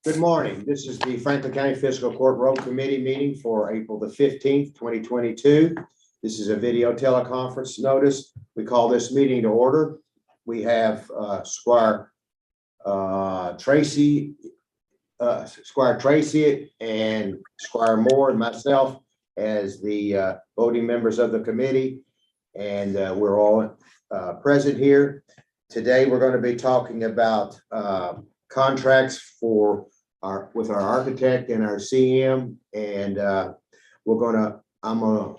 Good morning. This is the Franklin County Fiscal Court Road Committee meeting for April the 15th, 2022. This is a video teleconference notice. We call this meeting to order. We have Squire Tracy and Squire Moore and myself as the voting members of the committee. And we're all present here. Today, we're going to be talking about contracts with our architect and our CM, and I'm gonna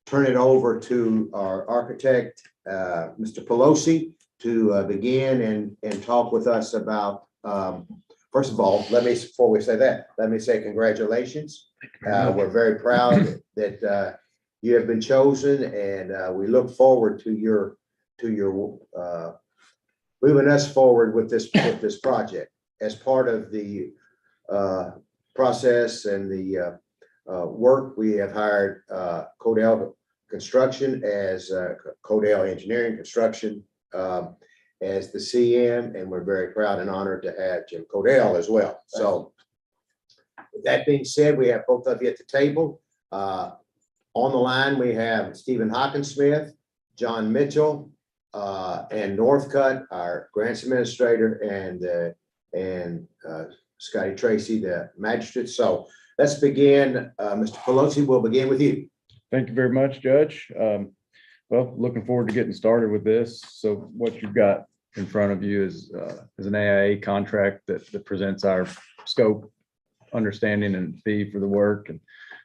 turn it over to our architect, Mr. Pelosi, to begin and talk with us about. First of all, before we say that, let me say congratulations. We're very proud that you have been chosen, and we look forward to your moving us forward with this project. As part of the process and the work, we have hired Codell Construction as Codell Engineering Construction as the CM, and we're very proud and honored to have Jim Codell as well. So with that being said, we have both of you at the table. On the line, we have Stephen Hockensmith, John Mitchell, and Northcutt, our grants administrator, and Scotty Tracy, the magistrate. So let's begin. Mr. Pelosi, we'll begin with you. Thank you very much, Judge. Well, looking forward to getting started with this. So what you've got in front of you is an AIA contract that presents our scope, understanding, and fee for the work. And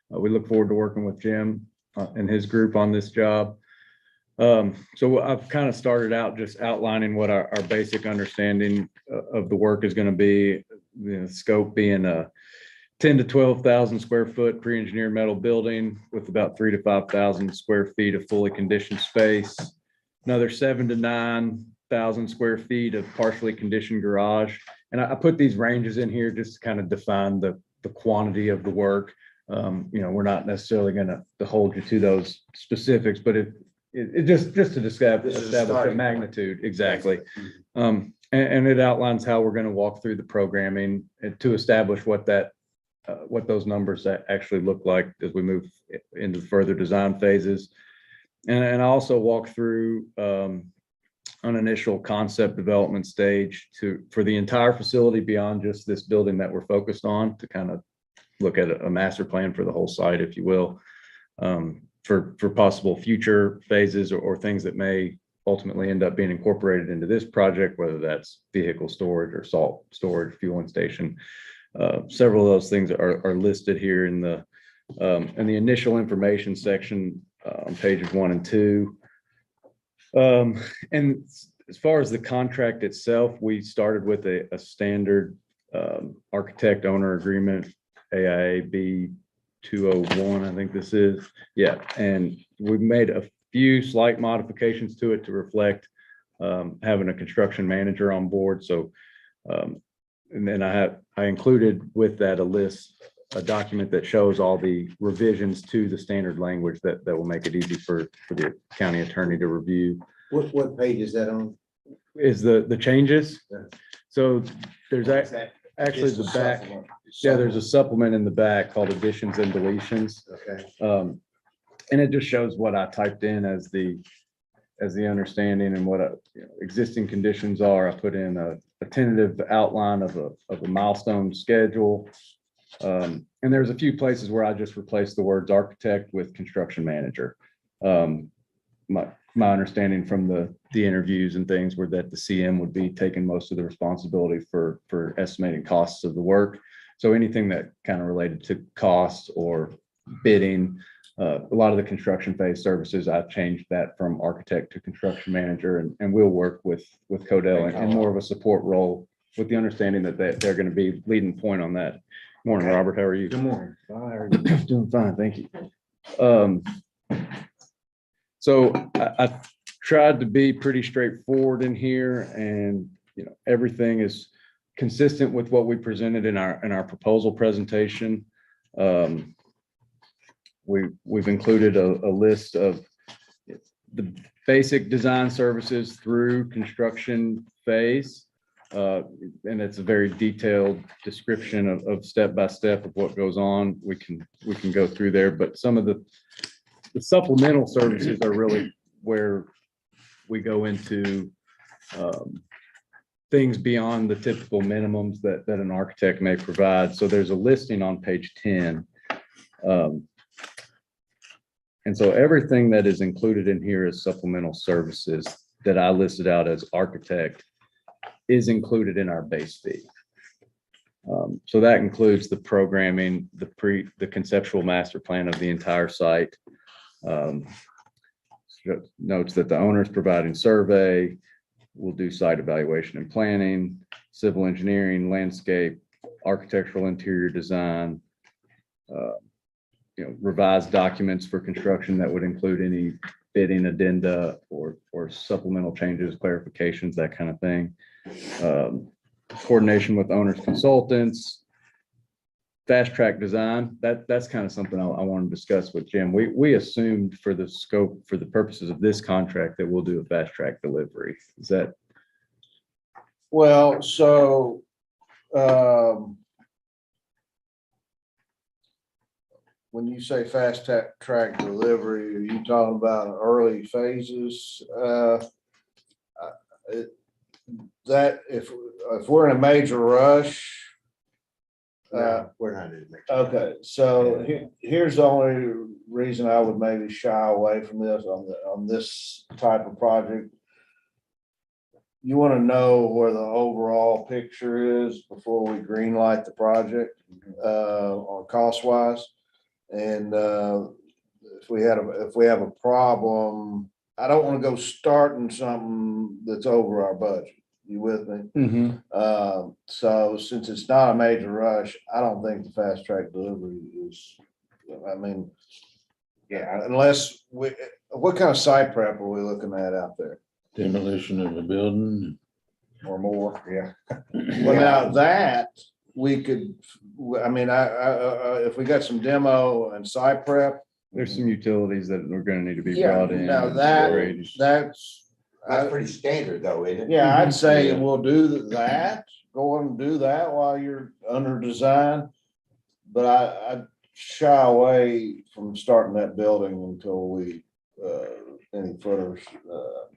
we look forward to working with Jim and his group on this job. So I've kind of started out just outlining what our basic understanding of the work is going to be. The scope being a 10 to 12,000 square foot pre-engineered metal building with about 3,000 to 5,000 square feet of fully conditioned space, another 7,000 to 9,000 square feet of partially conditioned garage. And I put these ranges in here just to kind of define the quantity of the work. We're not necessarily going to hold you to those specifics, but it just to establish the magnitude. Exactly. And it outlines how we're going to walk through the programming to establish what those numbers actually look like as we move into further design phases. And I also walk through an initial concept development stage for the entire facility beyond just this building that we're focused on, to kind of look at a master plan for the whole site, if you will, for possible future phases or things that may ultimately end up being incorporated into this project, whether that's vehicle storage or salt storage, fueling station. Several of those things are listed here in the initial information section on pages 1 and 2. And as far as the contract itself, we started with a standard architect owner agreement, AIAB 201, I think this is. Yeah, and we've made a few slight modifications to it to reflect having a construction manager on board. So, and then I included with that a document that shows all the revisions to the standard language that will make it easy for the county attorney to review. What page is that on? Is the changes? Yeah. So there's actually the back. Yeah, there's a supplement in the back called additions and deletions. Okay. And it just shows what I typed in as the understanding and what existing conditions are. I put in a tentative outline of a milestone schedule. And there's a few places where I just replaced the words architect with construction manager. My understanding from the interviews and things were that the CM would be taking most of the responsibility for estimating costs of the work. So anything that kind of related to costs or bidding, a lot of the construction phase services, I've changed that from architect to construction manager, and we'll work with Codell in more of a support role, with the understanding that they're going to be leading point on that. Morning, okay. Robert, how are you? Good morning. Doing fine, thank you. So I tried to be pretty straightforward in here, and everything is consistent with what we presented in our proposal presentation. We've included a list of the basic design services through construction phase. And it's a very detailed description of step by step of what goes on. We can go through there, but some of the supplemental services are really where we go into things beyond the typical minimums that an architect may provide. So there's a listing on page 10. And so everything that is included in here is supplemental services that I listed out as architect is included in our base fee. So that includes the programming, the conceptual master plan of the entire site. Notes that the owner is providing survey, will do site evaluation and planning, civil engineering, landscape, architectural interior design, revised documents for construction that would include any bidding addenda or supplemental changes, clarifications, that kind of thing. Coordination with owners, consultants, fast track design. That's kind of something I want to discuss with Jim. We assumed for the scope, for the purposes of this contract, that we'll do a fast track delivery. Is that? Well, so, when you say fast track delivery, are you talking about early phases? That if we're in a major rush. We're not in it. Okay, so here's the only reason I would maybe shy away from this on this type of project. You want to know where the overall picture is before we green light the project, on cost wise. And if we have a problem, I don't want to go starting something that's over our budget. You with me? Mm-hmm. So since it's not a major rush, I don't think the fast track delivery is, I mean, yeah, unless what kind of site prep are we looking at out there? Demolition of the building. Or more, yeah. Well, now that we could, I mean, if we got some demo and site prep. There's some utilities that are going to need to be Yeah, brought in. now storage. that's Pretty standard though, isn't it? yeah, I'd say Yeah. we'll do that, go and do that while you're under design. But I'd shy away from starting that building until we, any further.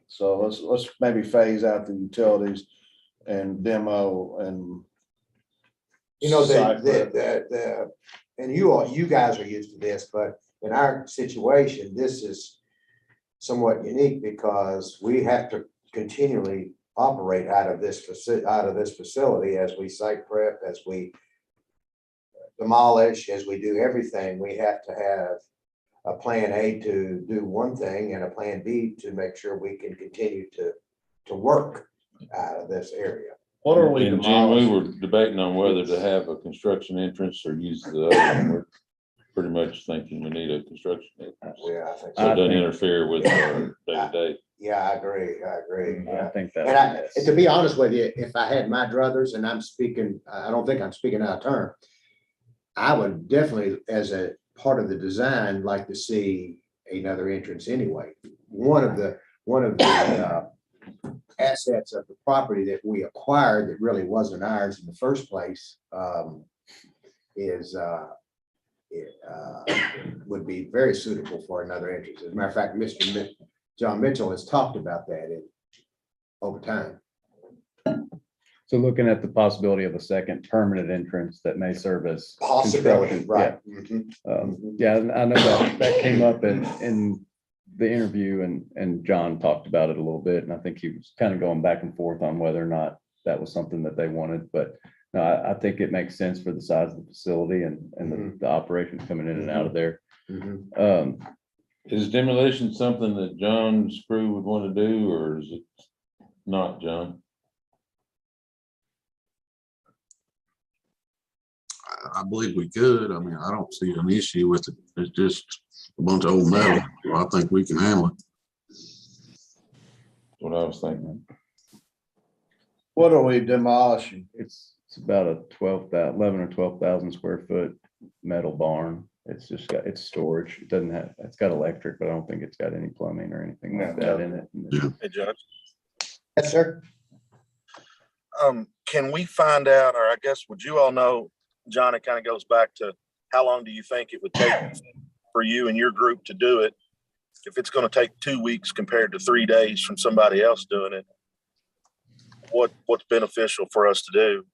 So let's maybe phase out the utilities and demo and. You know, site prep. and you guys are used to this, but in our situation, this is somewhat unique because we have to continually operate out of this facility as we site prep, as we demolish, as we do everything. We have to have a plan A to do one thing and a plan B to make sure we can continue to work out of this area. What are we And Jim, we demolishing? were debating on whether to have a construction entrance or use the other one. We're pretty much thinking we need a construction entrance. Yeah, I think So it so. doesn't interfere with our day-to-day. Yeah, I agree. I think And that. to be honest with you, if I had my druthers, and I'm speaking, I don't think I'm speaking out of turn, I would definitely, as a part of the design, like to see another entrance anyway. One of the assets of the property that we acquired that really wasn't ours in the first place would be very suitable for another entrance. As a matter of fact, John Mitchell has talked about that over time. So looking at the possibility of a second permanent entrance that may serve as Possibility, construction, right? Yeah, and I know that came up in the interview, and John talked about it a little bit, and I think he was kind of going back and forth on whether or not that was something that they wanted, but no, I think it makes sense for the size of the facility and the operations coming in and out of there. Is demolition something that John's crew would want to do, or is it not, John? I believe we could. I mean, I don't see an issue with it. It's just a bunch of old metal. So I think we can handle it. What I was thinking. What are we demolishing? It's about a 11 or 12,000 square foot metal barn. It's just it's storage. It doesn't have, it's got electric, but I don't think it's got any plumbing or anything like that in it. Yeah. Hey, Judge, Yes, sir. Can we find out, or I guess, would you all know, John, it kind of goes back to how long do you think it would take for you and your group to do it? If it's going to take 2 weeks compared to 3 days from somebody else doing it, what's beneficial for us to do?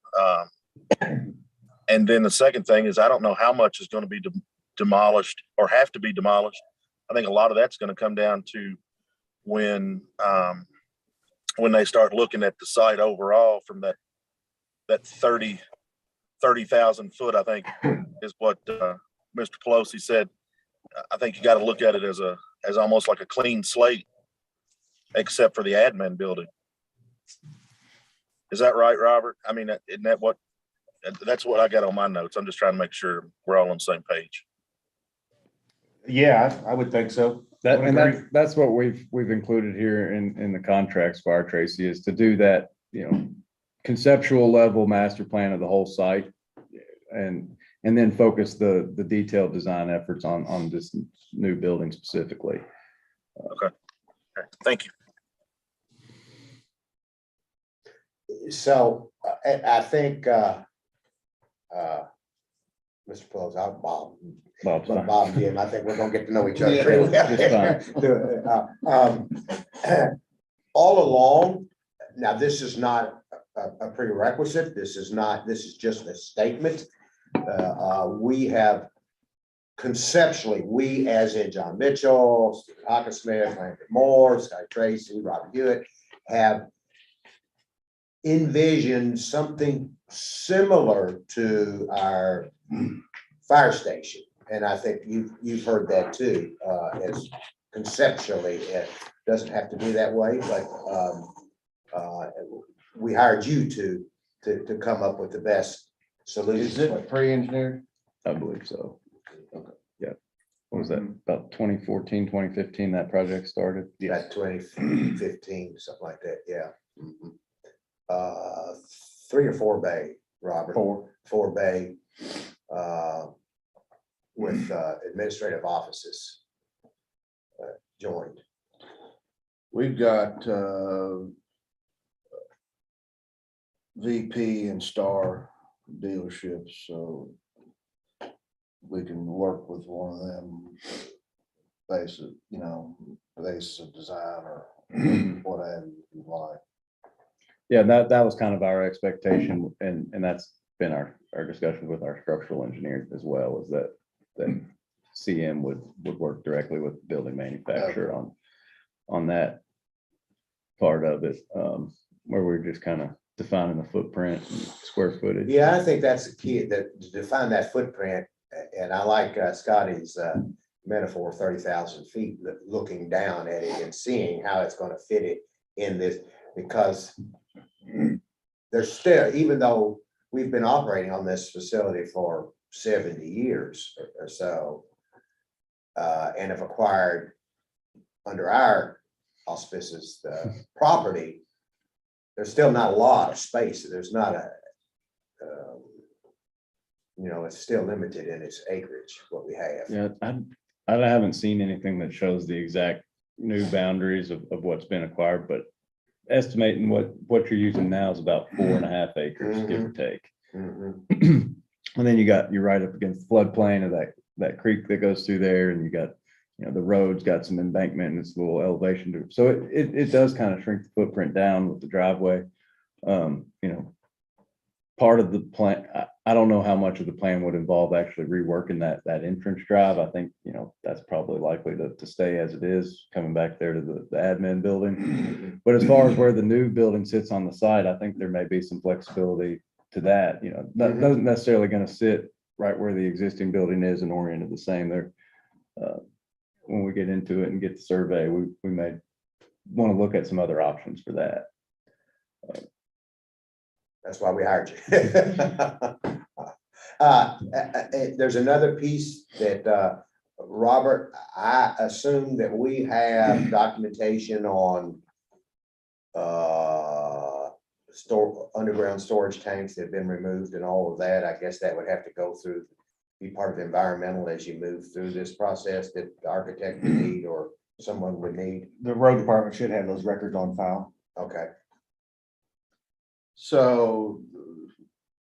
And then the second thing is, I don't know how much is going to be demolished or have to be demolished. I think a lot of that's going to come down to when they start looking at the site overall from that 30,000 foot, I think is what Mr. Pelosi said. I think you got to look at it as almost like a clean slate, except for the admin building. Is that right, Robert? I mean, isn't that that's what I got on my notes. I'm just trying to make sure we're all on the same page. Yeah, I would think so. That's what we've included here in the contracts for our Tracy, is to do that, conceptual level master plan of the whole site, and then focus the detailed design efforts on this new building specifically. Okay. Thank you. So I think, Mr. Pelosi, Bob's fine. Bob and Jim, I think we're gonna get to know each other. Yeah, pretty well. All along, now this is not a prerequisite. This is just a statement. We have conceptually, we as in John Mitchell, Stephen Hockersmith, Landry Moore, Scott Tracy, Robert Hewitt, have envisioned something similar to our fire station. And I think you've heard that too, as conceptually, it doesn't have to be that way, but we hired you to come up with the best solution. Is it pre-engineered? I believe so. Yeah. What was that? About 2014, 2015, that project started? Yeah, 2015, something like that, yeah. 3 or 4 bay, Robert. 4 bay, with administrative offices joined. We've got VP and Star dealerships, so we can work with one of them, basis of design or whatever you like. Yeah, that was kind of our expectation, and that's been our discussion with our structural engineer as well, is that CM would work directly with the building manufacturer on that part of it, where we're just kind of defining the footprint and square footage. Yeah, I think that's the key, that to define that footprint, and I like Scotty's metaphor, 30,000 feet, looking down at it and seeing how it's going to fit it in this, because there's still, even though we've been operating on this facility for 70 years or so, and have acquired under our auspices the property, there's still not a lot of space. There's not it's still limited in its acreage, what we have. Yeah, I haven't seen anything that shows the exact new boundaries of what's been acquired, but estimating what you're using now is about 4.5 acres, give or take. Mhm. And then you're right up against the floodplain of that creek that goes through there, and you got, the road's got some embankment and it's a little elevation to it. So it does kind of shrink the footprint down with the driveway. Part of the plan, I don't know how much of the plan would involve actually reworking that entrance drive. I think, that's probably likely to stay as it is, coming back there to the admin building. But as far as where the new building sits on the site, I think there may be some flexibility to that. That doesn't necessarily going to sit right where the existing building is and oriented the same. There, when we get into it and get the survey, we may want to look at some other options for that. That's why we hired you. There's another piece that, Robert, I assume that we have documentation on underground storage tanks that have been removed and all of that. I guess that would have to be part of environmental as you move through this process, that the architect would need or someone would need. The road department should have those records on file. Okay. So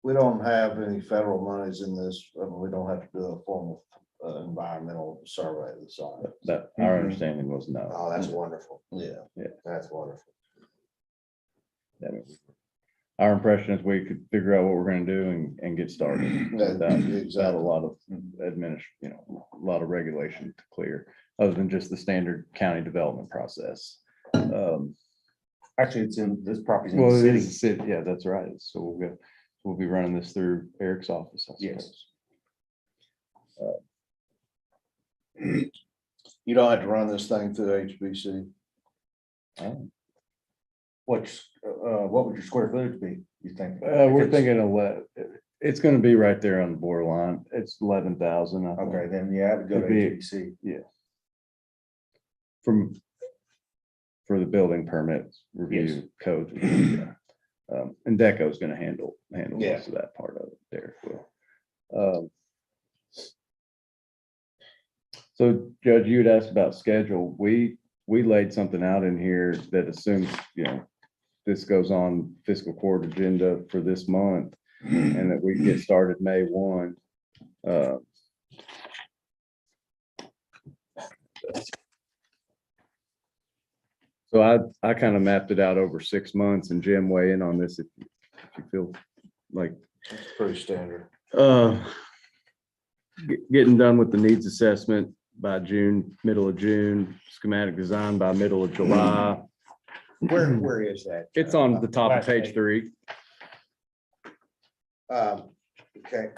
we don't have any federal monies in this. We don't have to do a formal environmental survey of the site. That, our understanding was no. Oh, that's wonderful. Yeah. That's wonderful. I mean, our impression is we could figure out what we're gonna do and get started without a lot of a lot of regulation to clear, other than just the standard county development process. Actually, it's in, this property's in Well, the it city. is a city, yeah, that's right. So we'll be running this through Eric's office, I Yes. suppose. You don't have to run this thing through HBC. What would your square footage be, you think? We're thinking it's gonna be right there on the borderline. It's 11,000. Okay, then, yeah, I would go to It'd be- HBC. For the building permits review codes. Yeah. And Deco's gonna handle Yeah. most of that part of it. Derek will. So Judge, you'd asked about schedule. We laid something out in here that assumes, this goes on fiscal court agenda for this month and that we get started May 1. So I kind of mapped it out over 6 months, and Jim, weigh in on this if you feel like It's pretty standard. getting done with the needs assessment by June, middle of June, schematic design by middle of July. Where is that? It's on the top of Last page page. 3. Okay.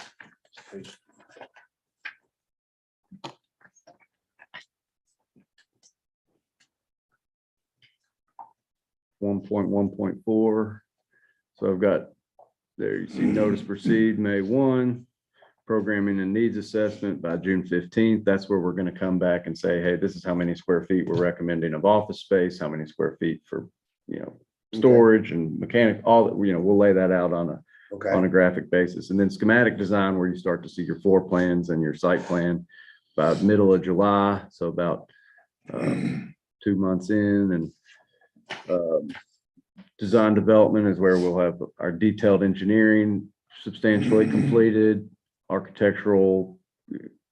1.1.4. So I've got, there you see notice proceed May 1, programming and needs assessment by June 15th. That's where we're going to come back and say, hey, this is how many square feet we're recommending of office space, how many square feet for, storage and mechanic, all that, we'll lay that out on a Okay, graphic basis. And then schematic design, where you start to see your floor plans and your site plan by middle of July. So about 2 months in. And design development is where we'll have our detailed engineering substantially completed, architectural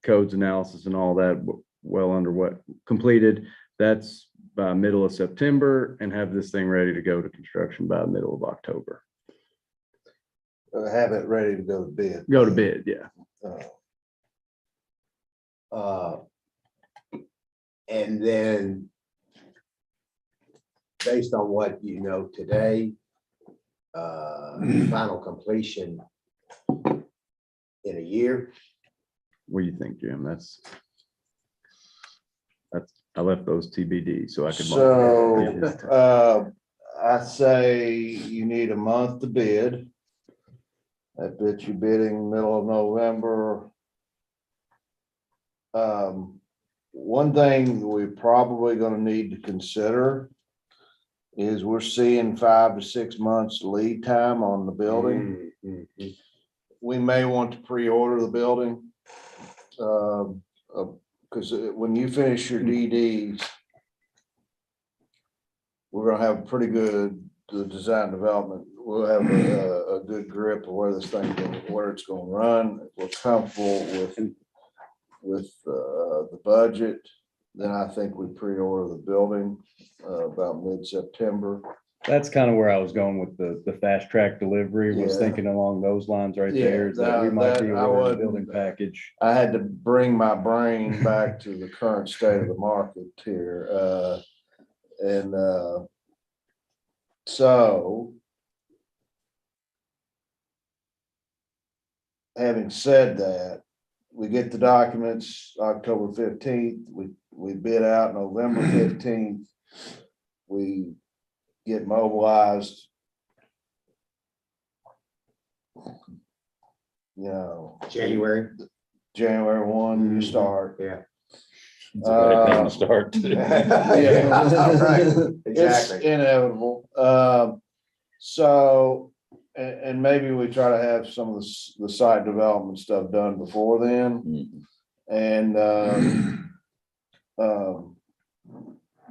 codes analysis and all that well under what completed. That's by middle of September, and have this thing ready to go to construction by middle of October. Have it ready to go to bid. Go to bid, yeah. And then based on what you know today, final completion in a year. What do you think, Jim? That's, I left those TBD so I could. So, I say you need a month to bid. I bet you bidding middle of November. One thing we're probably gonna need to consider is we're seeing 5 to 6 months lead time on the building. We may want to pre-order the building. Because when you finish your DDs, we're gonna have pretty good, the design development, we'll have a good grip of where this thing, where it's gonna run. If we're comfortable with the budget, then I think we pre-order the building about mid-September. That's kind of where I was going with the fast track delivery, was Yeah. thinking along those lines right Yeah, there, is that we might be that I ordering a wouldn't- building package. I had to bring my brain back to the current state of the market here. So having said that, we get the documents October 15th, we bid out November 15th. We get mobilized. January. January 1, you start. Yeah. It's a bad thing to start. Yeah, right. It's Exactly. inevitable. So, and maybe we try to have some of the site development stuff done before then. And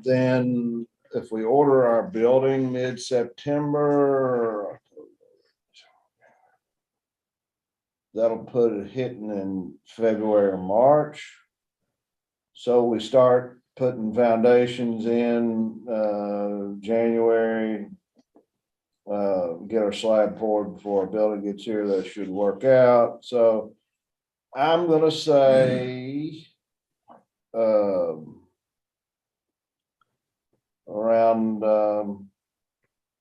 then if we order our building mid-September, that'll put it hitting in February or March. So we start putting foundations in, January. Get our slab poured before our building gets here, that should work out, so I'm gonna say, around,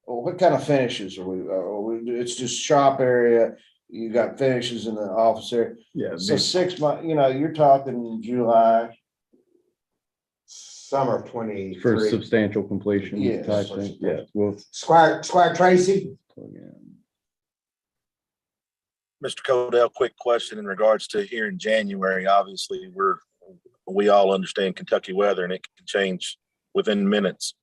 what kind of finishes are we, it's just shop area, you got finishes in the office area, Yeah. so 6 months, you're talking July. Summer of For 23. substantial completion Yes. type thing, yeah, well, Squire Tracy, Mr. Codell, quick question in regards to here in January. Obviously, we all understand Kentucky weather and it can change within minutes.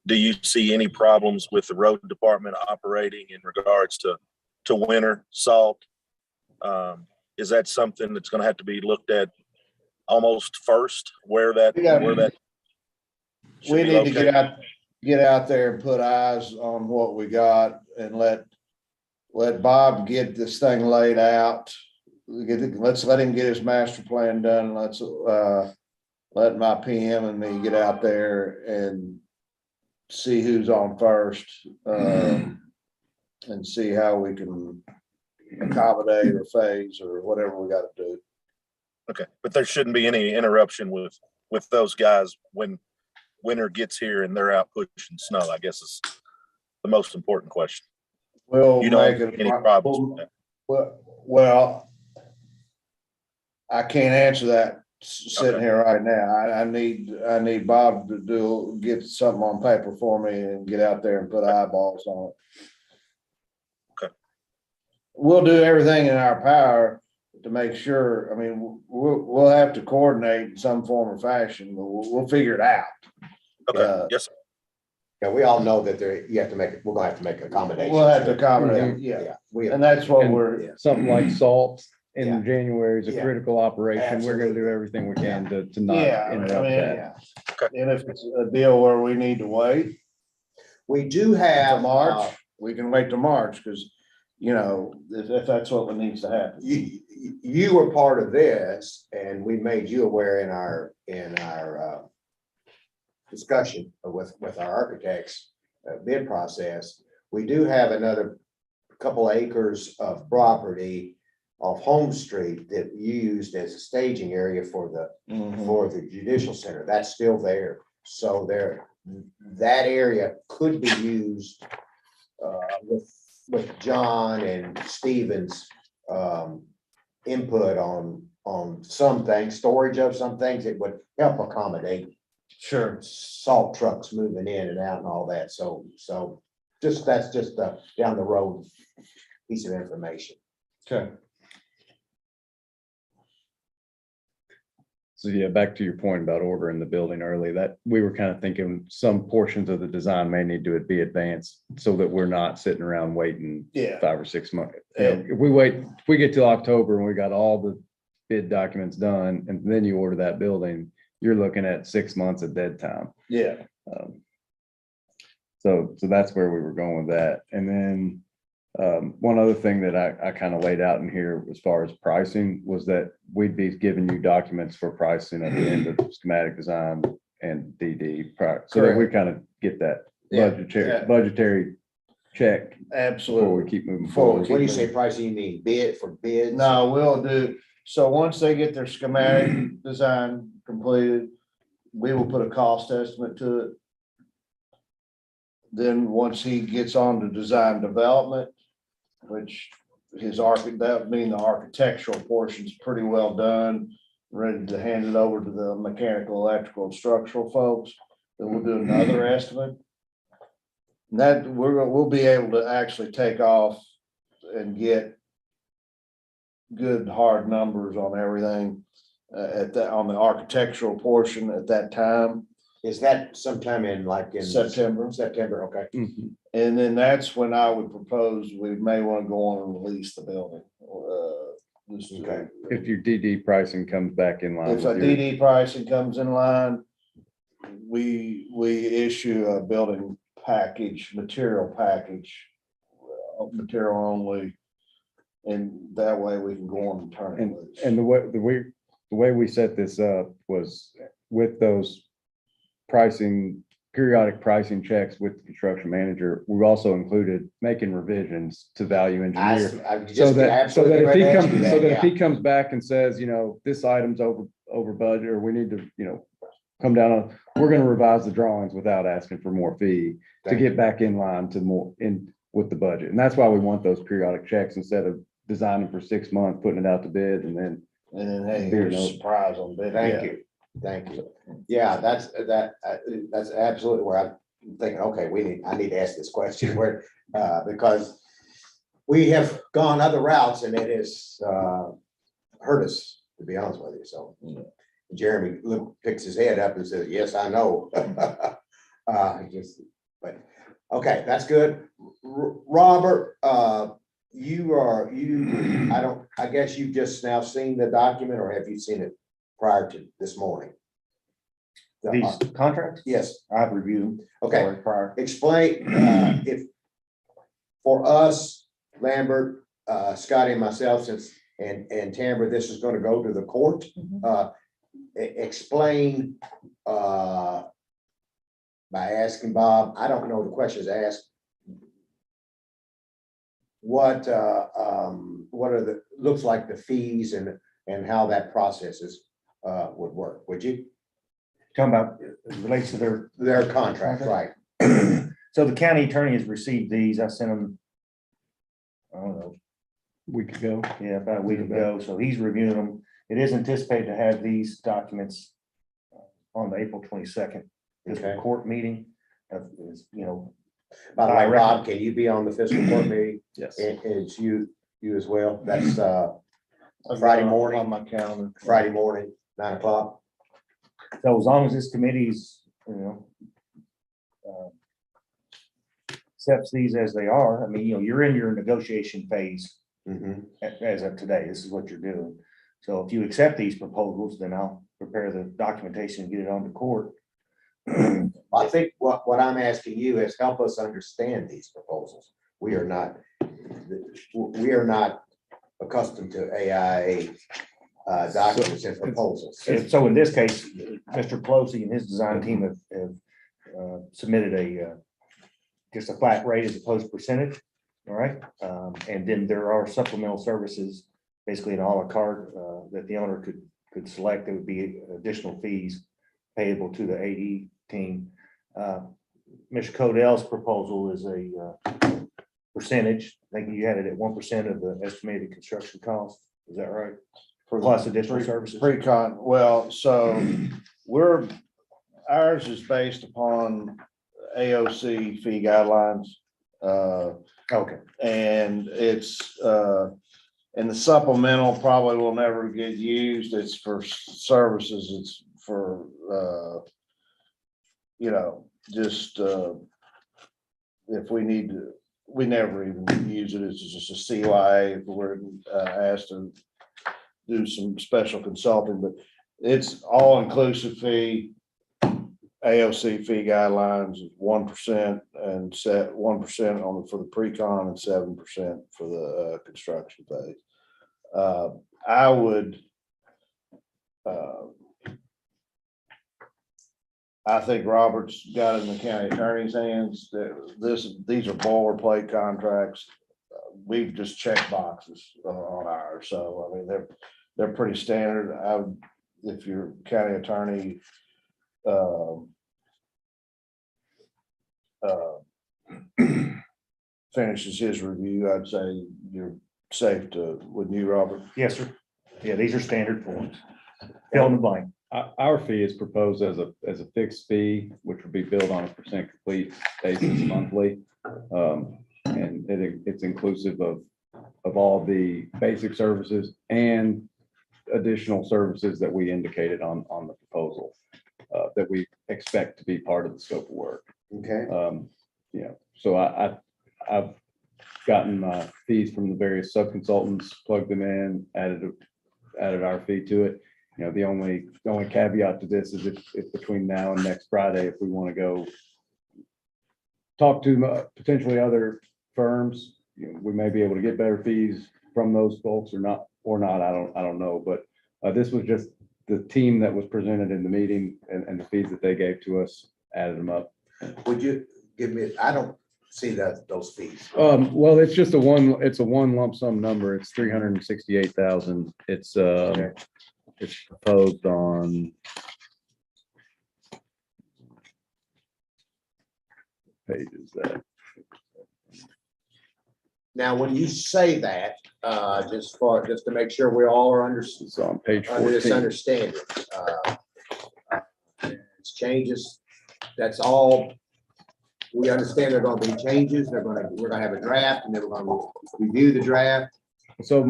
Do you see any problems with the road department operating in regards to winter salt? Is that something that's going to have to be looked at almost first, where that should We be need to located? get out there and put eyes on what we got and let Bob get this thing laid out. Let's let him get his master plan done. Let's let my PM and me get out there and see who's on first. And see how we can accommodate or phase or whatever we gotta do. Okay, but there shouldn't be any interruption with those guys when winter gets here and they're out pushing snow, I guess is the most important question. We'll You make don't it. have any problems with that? Well, I can't answer that sitting here right now. I need Bob to get something on paper for me and get out there and put eyeballs on it. Okay. We'll do everything in our power to make sure, I mean, we'll have to coordinate in some form or fashion, but we'll figure it out. Okay, yes, sir. yeah, we all know that we're gonna have to make accommodations. We'll have to accommodate, yeah, Yeah, we, and that's what And- we're, something like salt Yeah. in January is a Yeah. critical operation. We're gonna do Absolutely. everything we can to not yeah, I interrupt mean, that. yeah. And if it's a deal where we need to wait we do to have, March, we can wait to March, because, if that's what needs to happen. you were part of this and we made you aware in our discussion with our architects bid process. We do have another couple acres of property off Home Street that used as a staging area for the judicial center. That's still there. So that area could be used with John and Stephen's input on some things, storage of some things that would help accommodate Sure. salt trucks moving in and out and all that. So that's just a down the road piece of information. Okay. So yeah, back to your point about ordering the building early, that we were kind of thinking some portions of the design may need to be advanced so that we're not sitting around waiting Yeah. 5 or 6 months. If we get till October and we got all the bid documents done and then you order that building, you're looking at 6 months of dead time. Yeah. So that's where we were going with that. And then one other thing that I kind of laid out in here as far as pricing was that we'd be giving you documents for pricing at the end of schematic design and DD prior, so that we kind of get that Yeah. budgetary check before we Absolutely. keep moving Before we forward. What do you say pricing? You mean bids? No, we'll do, so once they get their schematic design completed, we will put a cost estimate to it. Then once he gets on to design development, which that mean the architectural portion's pretty well done, ready to hand it over to the mechanical, electrical, and structural folks, then we'll do another estimate. And that we'll be able to actually take off and get good hard numbers on everything on the architectural portion at that time. Is that sometime in September. September, okay. Mhm. And then that's when I would propose we may want to go on and release the building. Okay. If your DD pricing comes back in line. If a with your- DD pricing comes in line, we issue a building package, material package, material only, And that way we can go on and turn it And, loose. and the way we set this up was with those periodic pricing checks with the construction manager. We also included making revisions to value engineer. So that if he comes back and says, this item's over budget, or we need to, come down on, we're gonna revise the drawings without asking for more fee to get back in line to more in with the budget. And that's why we want those periodic checks instead of designing for 6 months, putting it out to bid and then. And then, hey, here's a surprise on bid. Thank you. Yeah, that's absolutely where I'm thinking, okay, I need to ask this question where, because we have gone other routes and it has, hurt us, to be honest with you, so. Jeremy picks his head up and says, yes, I know. Okay, that's good. Robert, I guess you've just now seen the document, or have you seen it prior to this morning? These contracts? Yes, I've reviewed them. okay. Prior. Explain, if, for us, Lambert, Scotty and myself, and Tamara, this is gonna go to the court. Explain, by asking Bob, I don't know the questions asked. What are looks like the fees and how that process would work, would you? Talking about, it relates to Their contract, right? So the county attorney has received these. I sent them, I don't know, Week ago. yeah, about a week ago. So he's reviewing them. It is anticipated to have these documents on the April 22nd, fiscal court meeting. By the way, Rob, can you be on the fiscal court meeting? Yes. And it's you as well. That's Friday morning. On my calendar. Friday morning, 9 o'clock. So as long as this committee's, accepts these as they are, I mean, you're in your negotiation phase as of today. This is what you're doing. So if you accept these proposals, then I'll prepare the documentation and get it on to court. I think what I'm asking you is help us understand these proposals. We are not accustomed to AIA documents and proposals. So in this case, Mr. Pelosi and his design team have submitted just a flat rate as opposed to percentage. All right. And then there are supplemental services, basically an a la carte that the owner could select. There would be additional fees payable to the AE team. Mr. Codell's proposal is a percentage. I think you had it at 1% of the estimated construction cost. Is that right? Plus additional services. Pre-con, well, so ours is based upon AOC fee guidelines. Okay. And it's, and the supplemental probably will never get used. It's for services. It's for, just, if we need to, we never even use it. It's just a CYA if we're asked to do some special consulting, but it's all inclusive fee. AOC fee guidelines, 1% and set 1% for the pre-con and 7% for the construction phase. I would, I think Robert's got it in the county attorney's hands. These are boilerplate contracts. We've just checked boxes on ours. So, I mean, they're pretty standard. If your county attorney finishes his review, I'd say you're safe to, wouldn't you, Robert? Yes, sir. Yeah, these are standard forms. Fill in the blank. Our fee is proposed as a fixed fee, which would be billed on a percent complete basis monthly. And it's inclusive of all the basic services and additional services that we indicated on the proposal that we expect to be part of the scope of work. Okay. So I've gotten my fees from the various sub-consultants, plugged them in, added our fee to it. The only caveat to this is if between now and next Friday, if we want to go talk to potentially other firms, we may be able to get better fees from those folks or not, I don't know, but this was just the team that was presented in the meeting and the fees that they gave to us, added them up. Would you give me, I don't see those fees. Well, it's just it's a one lump sum number. It's 368,000. It's proposed on page is that. Now, when you say that, just to make sure we all are under It's on page under this 14. understanding, it's changes, that's all. We understand there are gonna be changes, we're gonna have a draft, and then we're gonna review the draft. So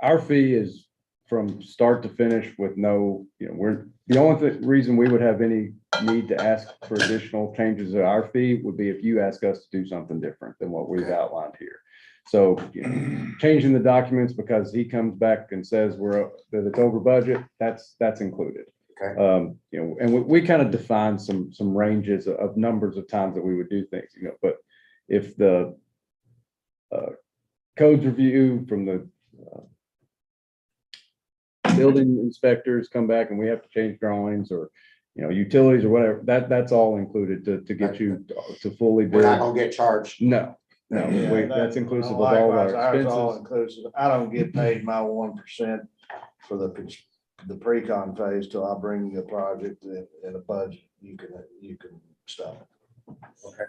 our fee is from start to finish with no, the only reason we would have any need to ask for additional changes to our fee would be if you ask us to do something different than what we've outlined here. So changing the documents because he comes back and says that it's over budget, that's included. Okay. And we kind of define some ranges of numbers of times that we would do things, but if the codes review from the building inspectors come back and we have to change drawings or, utilities or whatever, that's all included to get you to fully We're not bid. gonna get charged. No, Yeah, that's inclusive of all likewise, our ours all expenses. inclusive. I don't get paid my 1% for the pre-con phase till I bring you a project in a budget. You can stop it. Okay.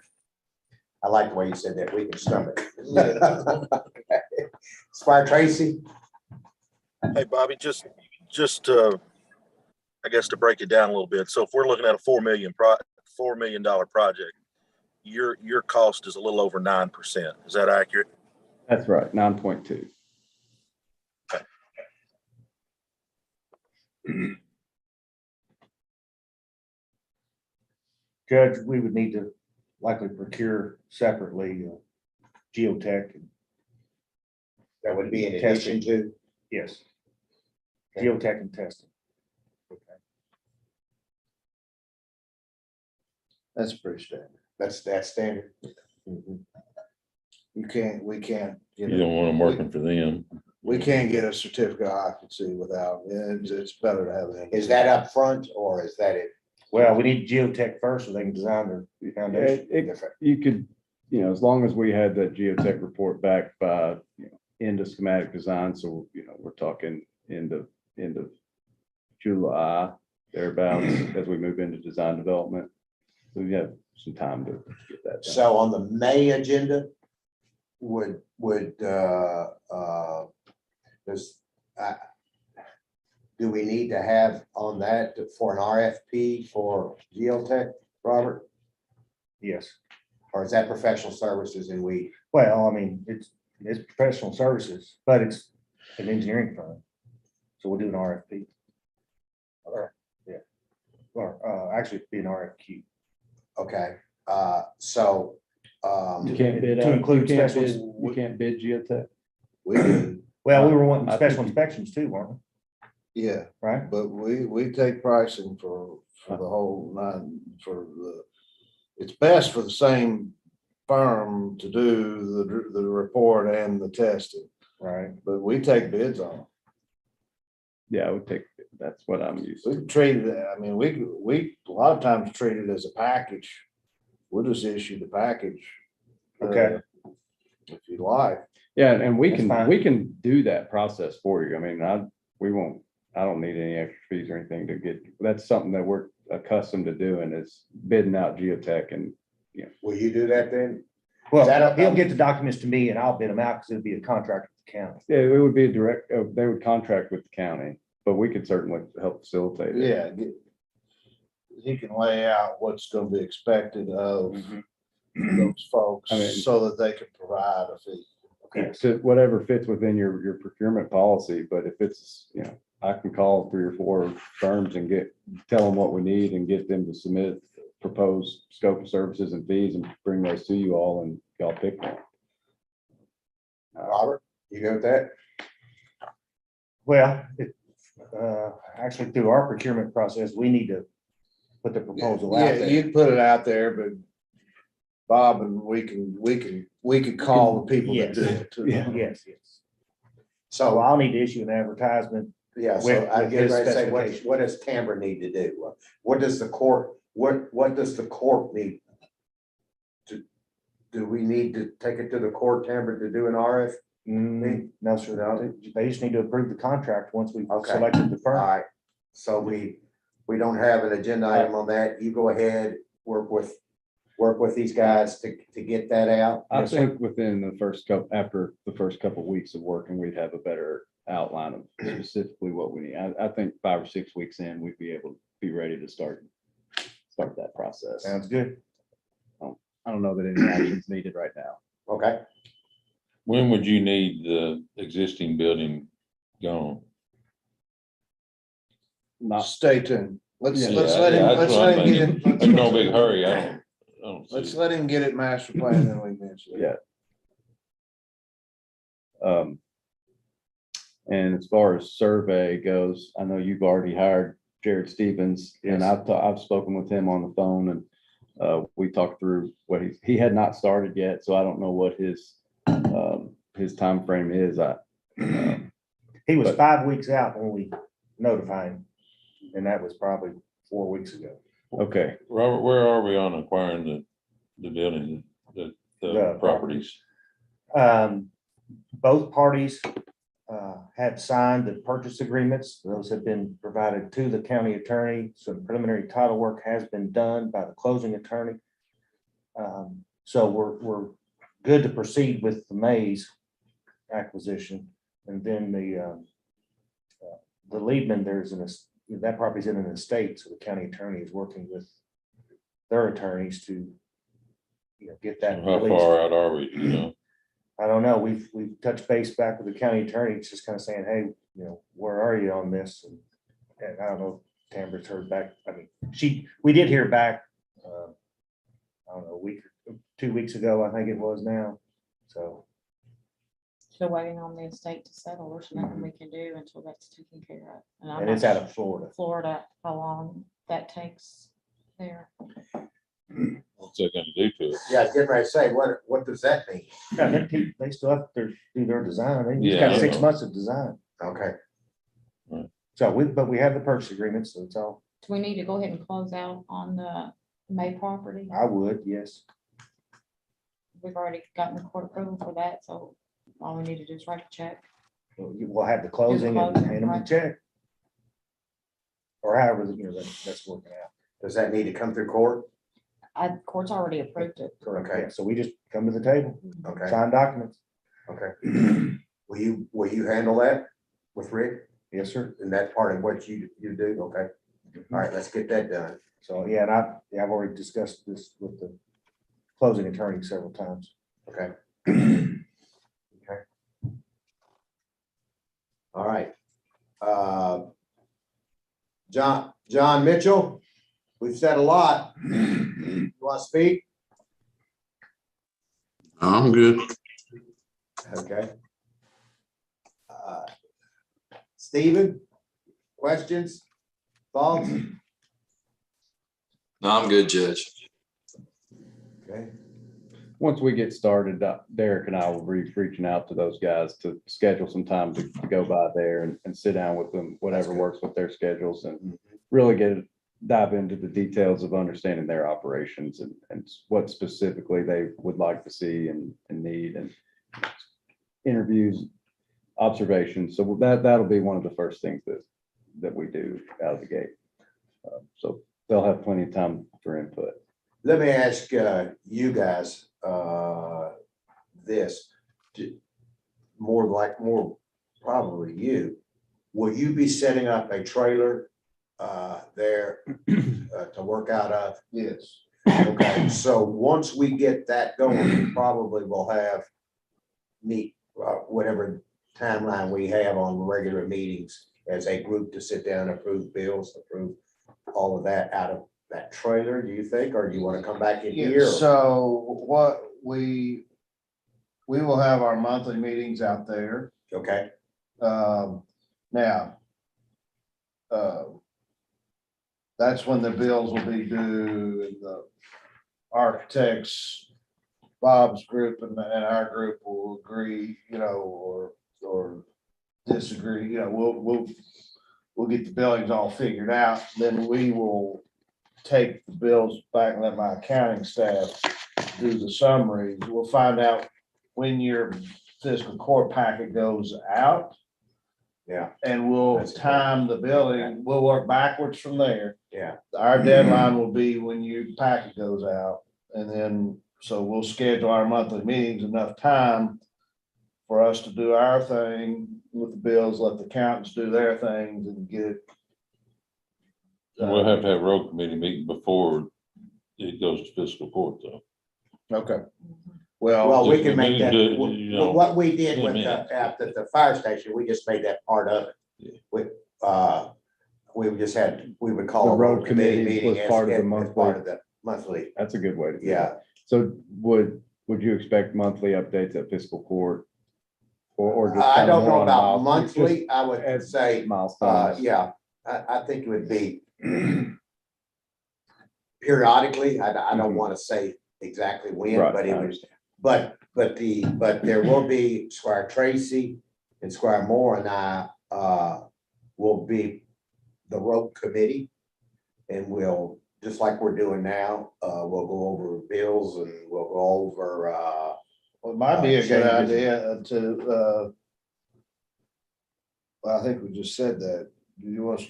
I like the way you said that, we can stomach it. Squire Tracy? Hey, Bobby, just I guess to break it down a little bit. So if we're looking at a $4 million project, your cost is a little over 9%. Is that accurate? That's right, 9.2. Judge, we would need to likely procure separately Geotech. That would be in addition to, Yes. Geotech and testing. That's pretty standard. that's standard. We can't You get, don't want them working for them. we can't get a certificate of occupancy without, it's better to have it. Is that up front or is that it? Well, we need Geotech first so they can design their foundation. You could, as long as we had that geotech report back by, end of schematic design. So, we're talking end of July, thereabouts, as we move into design development. So we have some time to get that done. So on the May agenda, do we need to have on that for an RFP for Geotech, Robert? Yes. Or is that professional services and we? Well, I mean, it's professional services, but it's an engineering firm. So we'll do an RFP. Yeah. Or actually it'd be an RFQ. Okay, You can't bid To out, include you special. can't bid geotech. We do, Well, we were wanting I special think- inspections too, weren't we? yeah, Right? but we take pricing for the whole nine, it's best for the same firm to do the report and the testing, Right. but we take bids on it. Yeah, I would take, that's what I'm used We to. treat it, I mean, we a lot of times treat it as a package. We'll just issue the package. Okay. If you like. Yeah, and we That's can, fine. we can do that process for you. I mean, I don't need any extra fees or anything to get, that's something that we're accustomed to doing is bidding out geotech and, will you do that then? Well, Is that up- he'll get the documents to me and I'll bid them out because it'll be a contract with the county. yeah, it would be a direct, they would contract with the county, but we could certainly help facilitate it. Yeah. He can lay out what's gonna be expected of those folks I mean- so that they can provide a fee. To whatever fits within your procurement policy, but if it's, I can call 3 or 4 firms and tell them what we need and get them to submit proposed scope of services and fees and bring those to you all and y'all pick one. Robert, you go with that? Well, actually through our procurement process, we need to put the proposal out Yeah, there. you can put it out there, but Bob and we can call the people that do it too. Yeah. Yes, yes. So So, I'll need to issue an advertisement. yeah, so with- I with get his ready to say, specifications. what does Tamber need to do? What does the court, what does the court need? Do we need to take it to the court, Tamber, to do an RF? No, sir, no, they just need to approve the contract once we've Okay. selected the All firm. right, so we don't have an agenda item on that. You go ahead, work with these guys to get that out. I think within the first couple, after the first couple of weeks of working, we'd have a better outline of specifically what we need. I think 5 or 6 weeks in, we'd be able to be ready to start that process. Sounds good. I don't know that any action's needed right now. Okay, When would you need the existing building gone? Not, Stay tuned. Let's Yeah, let him, that's let's what I'm let him get thinking. it. There's no big hurry. I don't Let's see. let him get it master plan and we can. Yeah. And as far as survey goes, I know you've already hired Jared Stevens, and I've spoken with him on the phone, and we talked through what he had not started yet, so I don't know what his timeframe is. He was But- 5 weeks out when we notified him, and that was probably 4 weeks ago. Okay, Robert, where are we on acquiring the building, the The properties? Both parties have signed the purchase agreements. Those have been provided to the county attorney. Some preliminary title work has been done by the closing attorney. So we're good to proceed with the Mays acquisition. And then the Liebman, that property's in an estate, so the county attorney is working with their attorneys to, get that How released. far out are we, you know? I don't know. We've touched base back with the county attorney. It's just kind of saying, hey, where are you on this? And I don't know if Tamber's heard back. I mean, we did hear back, I don't know, a week, 2 weeks ago, I think it was now. So, Still waiting on the estate to settle. There's nothing we can do until that's taken care of. I'm and it's not out of Florida. Florida, how long that takes there. What's that gonna do to it? yeah, I was getting ready to say, what does that mean? Yeah, they still have to do their design. They just got Yeah, I 6 know. months of design. Okay, So but we have the purchase agreement, so it's all, Do we need to go ahead and close out on the May property? I would, yes. We've already gotten the court approval for that, so all we need to do is write a check. We'll have the closing and closing, hand them a right. check. Or however, that's working out. does that need to come through court? Court's already approved it. Correct. Okay. Yeah, so we just come to the table, Okay, sign documents. okay. Will you handle that with Rick? Yes, sir. And that part of what you do? Okay, all right, let's get that done. So, yeah, and I've already discussed this with the closing attorney several times. Okay. Okay. All right. John Mitchell, we've said a lot. You want to speak? I'm good. Okay. Stephen, questions, thoughts? No, I'm good, Judge. Okay, once we get started, Derek and I will be reaching out to those guys to schedule some time to go by there and sit down with them, whatever good. works with their schedules, and really dive into the details of understanding their operations and what specifically they would like to see and need, and interviews, observations. So that'll be one of the first things that we do out of the gate. So they'll have plenty of time for input. let me ask you guys this. More probably you. Will you be setting up a trailer there to work out of? Yes. Okay, so once we get that going, we probably will have whatever timeline we have on regular meetings as a group to sit down, approve bills, approve all of that out of that trailer, do you think, or do you want to come back in here? or- So what we will have our monthly meetings out there. Okay, Now, that's when the bills will be due and the architects, Bob's group and our group will agree, or disagree, we'll get the billings all figured out, then we will take the bills back and let my accounting staff do the summaries. We'll find out when your fiscal court packet goes out. Yeah. And we'll That's time the billing, we'll work backwards from there. Yeah. Our deadline will be when your packet goes out, and then, so we'll schedule our monthly meetings enough time for us to do our thing with the bills, let the accountants do their things and get it. We'll have to have a road committee meeting before it goes to fiscal court though. Okay, Well, well, we can make we that, do, you know, what we did with yeah. at the fire station, we just made that part of Yeah. it. We just had, we would The call a road road committee committee meeting was as part of the as monthly. part of the monthly. That's a good way to do it. Yeah. So would you expect monthly updates at fiscal court? Or just I kind of don't more know on about milestones, monthly, I would as say, milestones? yeah, I think it would be periodically. I don't Mhm. want to say exactly when, Right, but I it would, understand. but there will be Squire Tracy and Squire Moore and I will be the road committee. And we'll, just like we're doing now, we'll go over bills and we'll go over it might be a good changes. idea to, well, I think we just said that. Do you want,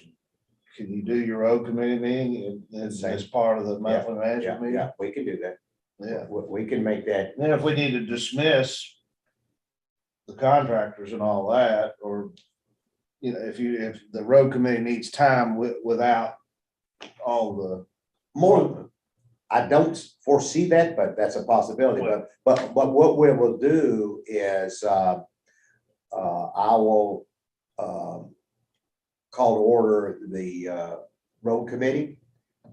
can you do your road committee meeting as part of the monthly yeah, management meeting? yeah, we can do that. Yeah. We can make that. Then if we need to dismiss the contractors and all that, or, if the road committee needs time without all the. More, I don't foresee that, but that's a possibility, but what we will do is, I will, call to order the, road committee.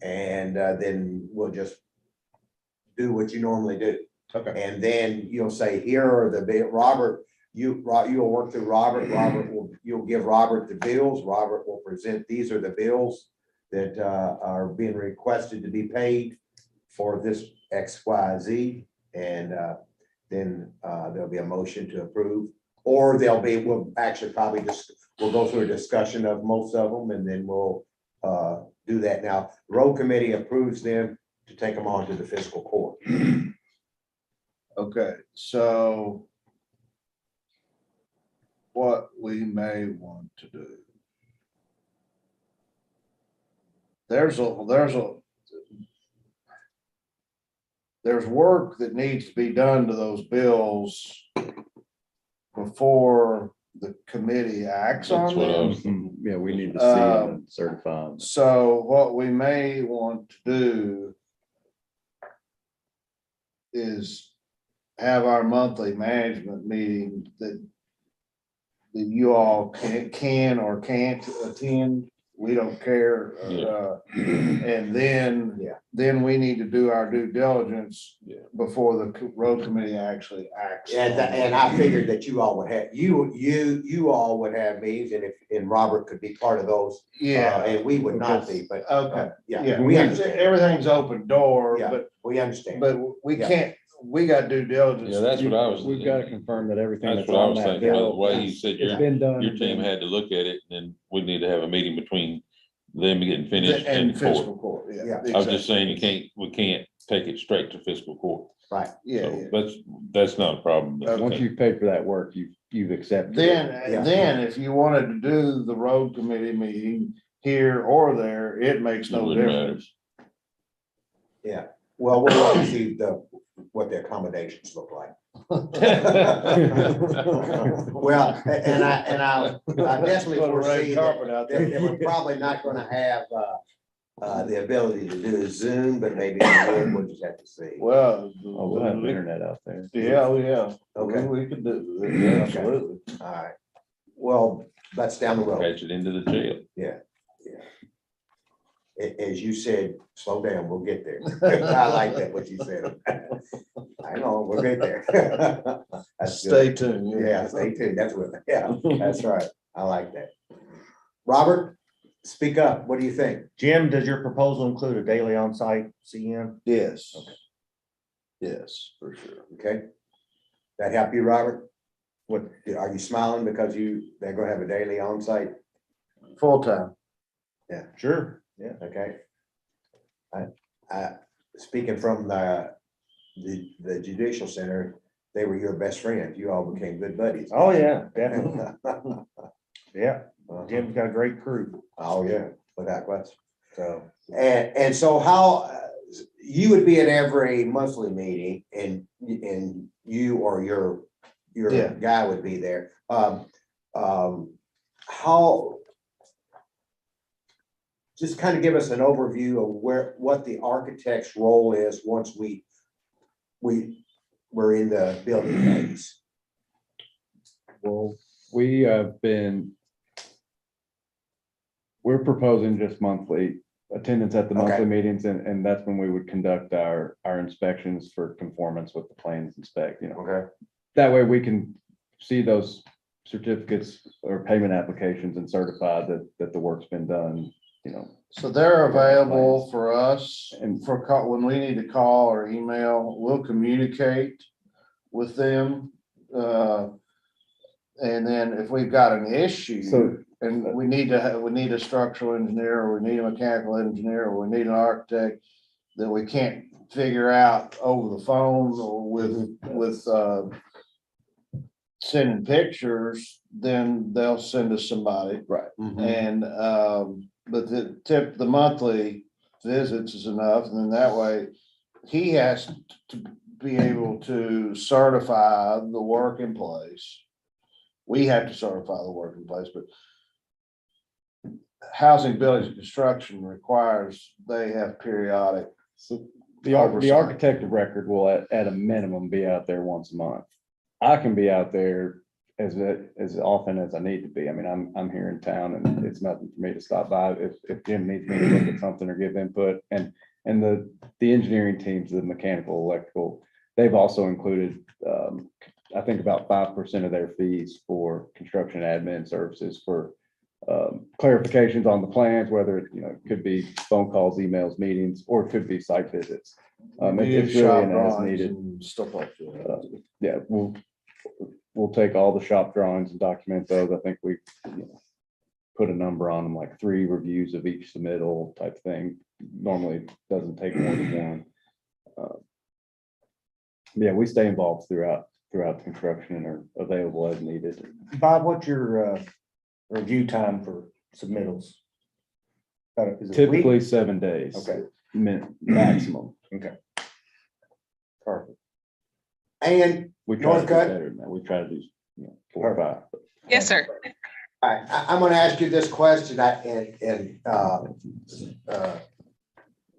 And, then we'll just do what you normally do. Okay. And then you'll say, here are the Robert, you'll work through Robert, you'll give Robert the bills, Robert will present, these are the bills that are being requested to be paid for this X, Y, Z. And then there'll be a motion to approve, or we'll actually probably we'll go through a discussion of most of them, and then we'll do that. Now, road committee approves them to take them on to the fiscal court. Okay, so what we may want to do. There's work that needs to be done to those bills before the committee acts That's on what I them. was thinking. Yeah, we need to see them and certify them. So what we may want to do is have our monthly management meeting that you all can or can't attend. We don't care. And then, Yeah. then we need to do our due diligence Yeah. before the road committee actually acts. And I figured that you all would have, you all would have meetings, and Robert could be part of those. Yeah, And we would not be, but. okay, Yeah, yeah, we understand. everything's open door, Yeah. but, We understand. we Yeah. can't, we got due diligence. Yeah, that's what I was. We've got to confirm that everything That's that's what I on was that thinking, by the bill. way you said It's been done. your team had to look at it, and then we need to have a meeting between them getting finished And and court. fiscal court, Yeah. yeah. I was just exactly. saying, we can't take it straight to fiscal court. Right. Yeah, So yeah. that's not a problem. Once you've paid for that work, you've accepted. it. Yeah. Then if you wanted to do the road committee meeting here or there, it makes It no wouldn't matter. difference. Yeah. Well, we'll have to see what the accommodations look like. Well, and I definitely Put a red foresee carpet out there. that we're probably not gonna have the ability to do a Zoom, but maybe we'll just have to see. Well. Oh, we'll have the internet out there. Yeah, oh, yeah. Okay. We could do, yeah, absolutely. All right. Well, that's down the road. Catch it into the jail. Yeah. As you said, slow down, we'll get there. I like that, what you said. I know, we'll get there. That's good. Stay tuned. Yeah, stay tuned. That's what, yeah, that's right. I like that. Robert, speak up. What do you think? Jim, does your proposal include a daily on-site CM? Yes. Okay. Yes, for sure. Okay. That help you, Robert? What, are you smiling because they're gonna have a daily on-site? Full-time. Sure, yeah. Okay. Speaking from the judicial center, they were your best friends. You all became good buddies. Oh, yeah, definitely. Yeah, Jim's got a great crew, Oh, yeah, without question. so. And so how, you would be at every monthly meeting and you or your Yeah. guy would be there. How, just kind of give us an overview of what the architect's role is once we're in the building phase. Well, we're proposing just monthly attendance at the monthly Okay. meetings, and that's when we would conduct our inspections for conformance with the plans and spec, Okay. That way we can see those certificates or payment applications and certify that the work's been done, So they're available for us And- and for call, when we need to call or email, we'll communicate with them. And then if we've got an issue So- and we need a structural engineer, or we need a mechanical engineer, or we need an architect that we can't figure out over the phone or with sending pictures, then they'll send us somebody. Right. And, but the monthly visits is enough, and then that way, he has to be able to certify the work in place. We have to certify the work in place, but housing, buildings, and construction requires they have periodic. So the Oversight. architect of record will at a minimum be out there once a month. I can be out there as often as I need to be. I mean, I'm here in town and it's nothing for me to stop by if Jim needs me to look at something or give input. And the engineering teams, the mechanical, electrical, they've also included, I think about 5% of their fees for construction admin services for clarifications on the plans, whether it could be phone calls, emails, meetings, or it could be site visits. It's really Shop an as drawings needed. and stuff like that. Yeah, we'll take all the shop drawings and document those. I think we put a number on them, like 3 reviews of each submittal type thing. Normally doesn't take more than one. Yeah, we stay involved throughout the construction and are available as needed. Bob, what's your review time for submittals? Is it a week? Typically 7 days. Okay. Maximum. Okay. Perfect. And We try to do Northcutt? better than that. We try to do 4 or 5. Yes, sir. I'm gonna ask you this question,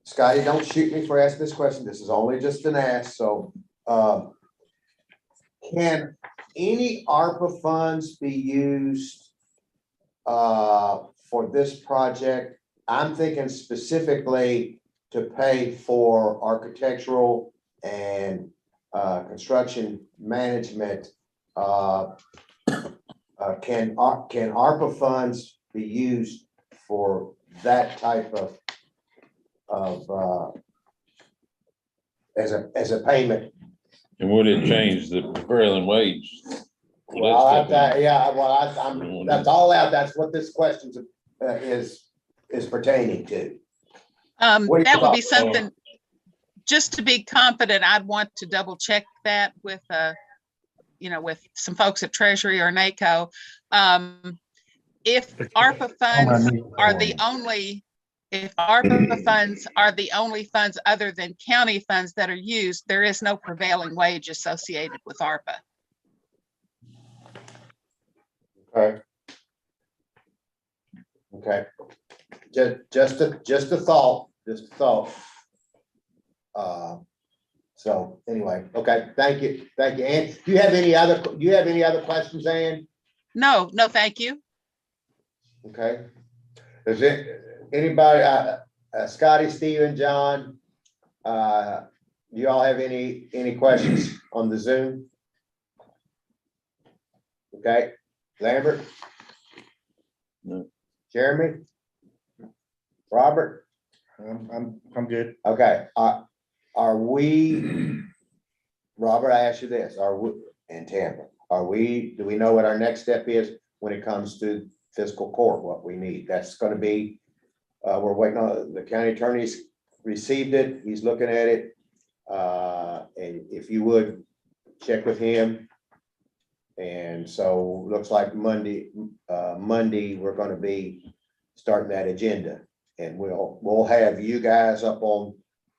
Scotty, don't shoot me for asking this question. This is only just an ask, so, can any ARPA funds be used for this project? I'm thinking specifically to pay for architectural and construction management. Can ARPA funds be used for that type of as a payment? And would it change the prevailing wage? Well, that's all out. That's what this question is pertaining to. What do you That would be thought? something, just to be confident, I'd want to double check that with, with some folks at Treasury or NACO. If ARPA funds are the only, if ARPA funds are the only funds other than county funds that are used, there is no prevailing wage associated with ARPA. Okay. Okay. Just a thought. So anyway, okay, thank you. Ann, do you have any other questions, Ann? No, thank you. Okay. Is it anybody, Scotty, Steven, John? Do you all have any questions on the Zoom? Okay, Lambert? No. Jeremy? Robert? I'm good. Okay, are we, Robert, I asked you this, and Tamara, do we know what our next step is when it comes to fiscal court, what we need? That's gonna be, we're waiting on, the county attorney's received it, he's looking at it. And if you would, check with him. And so looks like Monday, we're gonna be starting that agenda. And we'll have you guys up on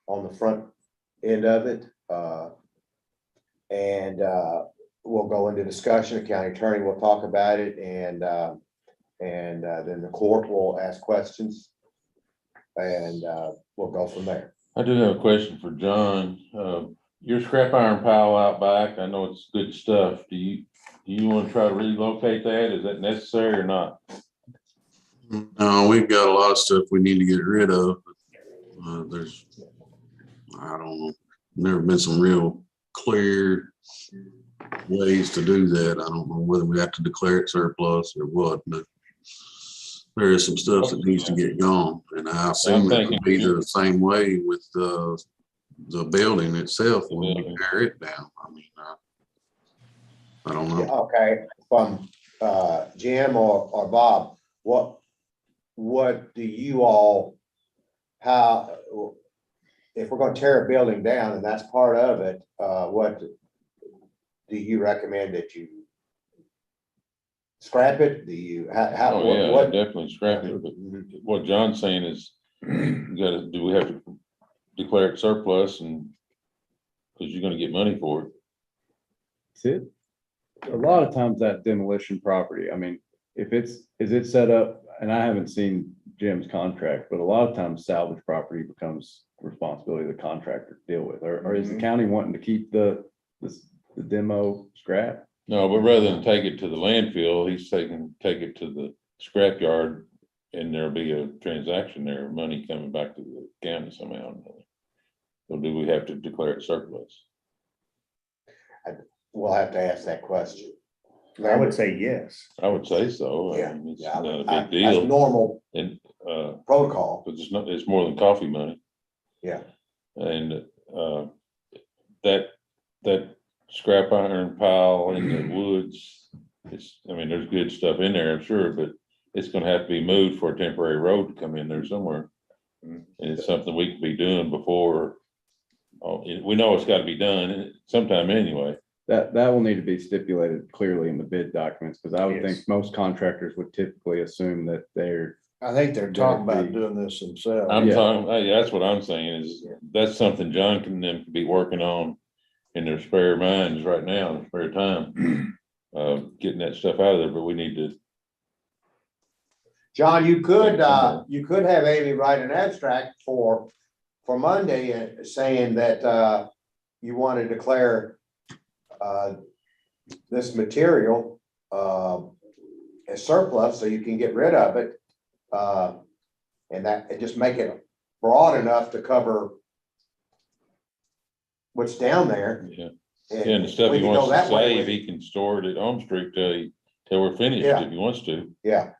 the front end of it. And we'll go into discussion, the county attorney will talk about it, and then the court will ask questions. And we'll go from there. I do have a question for John. Your scrap iron pile out back, I know it's good stuff. Do you want to try to relocate that? Is that necessary or not? No, we've got a lot of stuff we need to get rid of. There's, I don't know, never been some real clear ways to do that. I don't know whether we have to declare it surplus or what, but there is some stuff that needs to get gone. And I assume it would be the same way with the building itself when we tear it down. I mean, I don't know. Okay, from Jim or Bob, what do you all, how, if we're gonna tear a building down and that's part of it, what do you recommend that you scrap it? Do you, how, Oh, yeah, what? definitely scrap it. But what John's saying is, do we have to declare it surplus and, because you're gonna get money for it. That's it. A lot of times that demolition property, I mean, is it set up, and I haven't seen Jim's contract, but a lot of times salvage property becomes responsibility of the contractor to deal with, or is the county wanting to keep the demo scrap? No, but rather than take it to the landfill, he's take it to the scrap yard, and there'll be a transaction there, money coming back to the county somehow. So do we have to declare it surplus? We'll have to ask that question. I would say yes. I would say so. I Yeah, mean, it's yeah, not a big that's deal. normal And, protocol. but it's more than coffee money. Yeah. And, that scrap iron pile in the woods, I mean, there's good stuff in there, I'm sure, but it's gonna have to be moved for a temporary road to come in there somewhere. And it's something we could be doing before, we know it's gotta be done sometime anyway. That will need to be stipulated clearly in the bid documents, because I would think Yes. most contractors would typically assume that they're, I think they're talking about doing this themselves. I'm Yeah. talking, that's what I'm saying is, that's something John can then be working on in their spare minds right now, in their spare time. Getting that stuff out of there, but we need to. John, you could have Amy write an abstract for Monday saying that you want to declare this material as surplus so you can get rid of it. And just make it broad enough to cover what's down there. Yeah. And the stuff we he can go wants to that way save, with- he can store it at Home Street till we're finished Yeah. if he wants to. Yeah,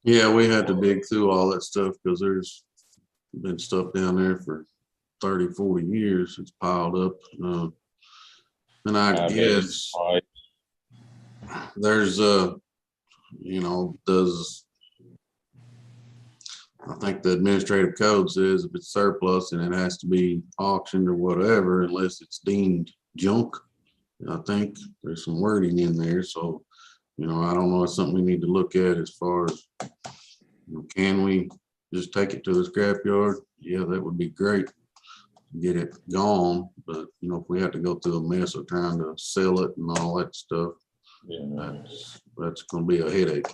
Yeah, we had to dig through all that stuff because there's been stuff down there for 30, 40 years. It's piled up. And I bet guess it's all right. there's I think the administrative code says if it's surplus and it has to be auctioned or whatever, unless it's deemed junk. I think there's some wording in there, so, I don't know, it's something we need to look at as far as, can we just take it to the scrapyard? Yeah, that would be great. Get it gone, but if we have to go through a mess of trying to sell it and all that stuff, Yeah, no. that's gonna be a headache.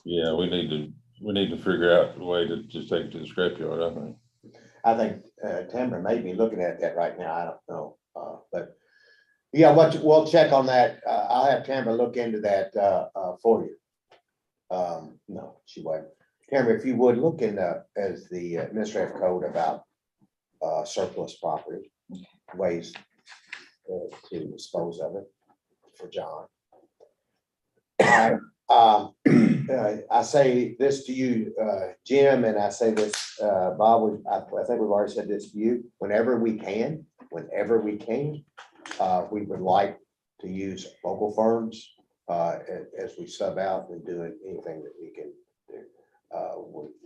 Yeah, we need to figure out a way to just take it to the scrapyard, I think. I think Tamara may be looking at that right now. I don't know. But yeah, we'll check on that. I'll have Tamara look into that for you. No, she won't. Tamara, if you would look in as the administrative code about surplus property, ways to dispose of it for John. I say this to you, Jim, and I say this, Bob, I think we've already said this to you, whenever we can, we would like to use local firms, as we sub out and do anything that we can do.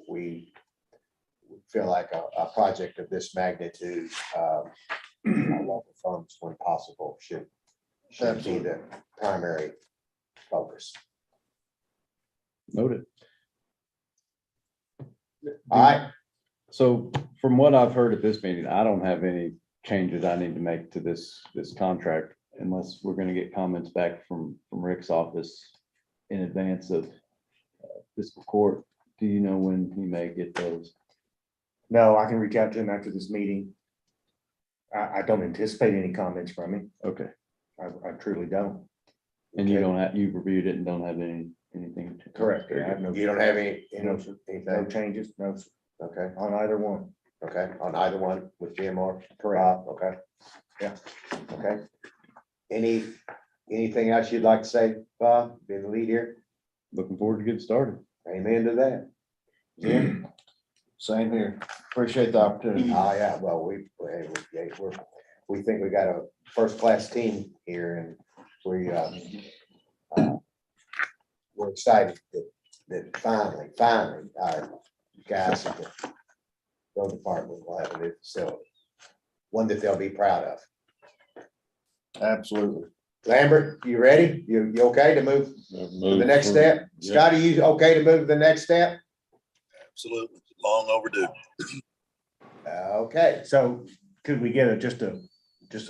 We feel like a project of this magnitude, local firms, when possible, should be the primary focus. Noted. All right, So from what I've heard at this meeting, I don't have any changes I need to make to this contract unless we're gonna get comments back from Rick's office in advance of fiscal court. Do you know when he may get those? No, I can reach out to him after this meeting. I don't anticipate any comments from him. Okay, I truly don't. and you Okay. don't have, you've reviewed it and don't have anything to. Correct. I have no. you don't have any, No, sir. No anything, changes, no, sir, okay, on either one. okay, on either one with GMR? Correct. Okay. Yeah. Okay. Anything else you'd like to say, Bob, being the lead here? Looking forward to getting started. Amen to that. Jim? Same here. Appreciate the opportunity. Oh, yeah, well, we think we got a first-class team here, and we're excited that finally, our guys at the road department will have a new facility, one that they'll be proud of. Absolutely. Lambert, you ready? You okay to move to the next step? Yeah. Scotty, you okay to move to the next step? Absolutely. Long overdue. Okay, So could we get just an